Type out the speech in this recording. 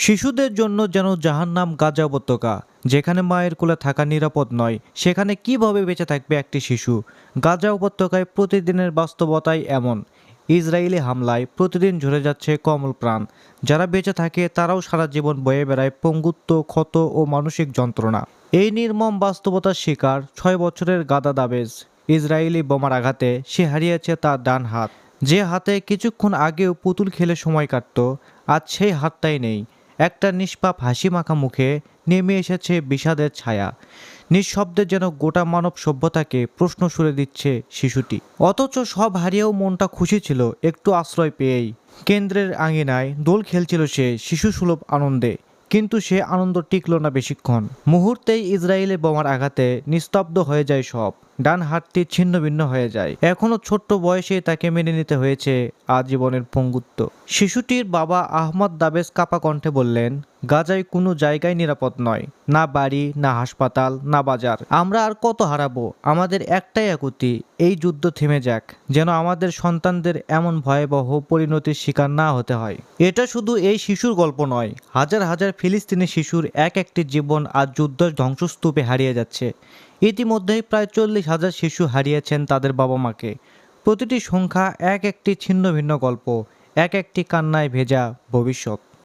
শিশুদের জন্য যেন জাহান্নাম গাজা উপত্যকা, যেখানে মায়ের কোলে থাকা নিরাপদ নয়, সেখানে কিভাবে বেঁচে থাকবে একটি শিশু? গাজা উপত্যকায় প্রতিদিনের বাস্তবতাই এমন। ইসরায়েলি হামলায় প্রতিদিন ঝরে যাচ্ছে কমল প্রাণ। যারা বেঁচে থাকে তারাও সারা জীবন বয়ে বেড়ায় পঙ্গুত্ব, ক্ষত ও মানসিক যন্ত্রণা। এই নির্মম বাস্তবতার শিকার 6 বছরের গাদা দাবেজ। ইসরায়েলি বোমার আঘাতে সে হারিয়েছে তার ডান হাত, যে হাতে কিছুক্ষণ আগেও পুতুল খেলে সময় কাটত। আজ সেই হাতটাই নেই। একটা নিষ্পাপ হাসি মাখা মুখে নেমে এসেছে বিষাদের ছায়া। নিঃশব্দে যেন গোটা মানব সভ্যতাকে প্রশ্ন ছুড়ে দিচ্ছে শিশুটি। অথচ সব হারিয়েও মনটা খুশি ছিল একটু আশ্রয় পেয়েই। কেন্দ্রের আঙিনায় দোল খেলছিল সে শিশুসুলভ আনন্দে। কিন্তু সে আনন্দ টিকল না বেশিক্ষণ। মুহূর্তেই ইসরায়েলে বোমার আঘাতে নিস্তব্ধ হয়ে যায় সব। ডান হাতটি ছিন্ন ভিন্ন হয়ে যায়। এখনো ছোট্ট বয়সে তাকে মেনে নিতে হয়েছে আজীবনের পঙ্গুত্ব। শিশুটির বাবা আহমদ দাবেজ কাপা কণ্ঠে বললেন, গাজায় কোনো জায়গায় নিরাপদ নয়, না বাড়ি, না হাসপাতাল, না বাজার। আমরা আর কত হারাবো? আমাদের একটাই আকুতি, এই যুদ্ধ থেমে যাক, যেন আমাদের সন্তানদের এমন ভয়াবহ পরিণতির শিকার না হতে হয়। এটা শুধু এই শিশুর গল্প নয়, হাজার হাজার ফিলিস্তিনি শিশুর এক একটি জীবন আজ যুদ্ধের ধ্বংসস্তূপে হারিয়ে যাচ্ছে। ইতিমধ্যেই প্রায় 40,000 শিশু হারিয়েছেন তাদের বাবা মাকে। প্রতিটি সংখ্যা এক একটি ছিন্ন ভিন্ন গল্প, এক একটি কান্নায় ভেজা ভবিষ্যৎ।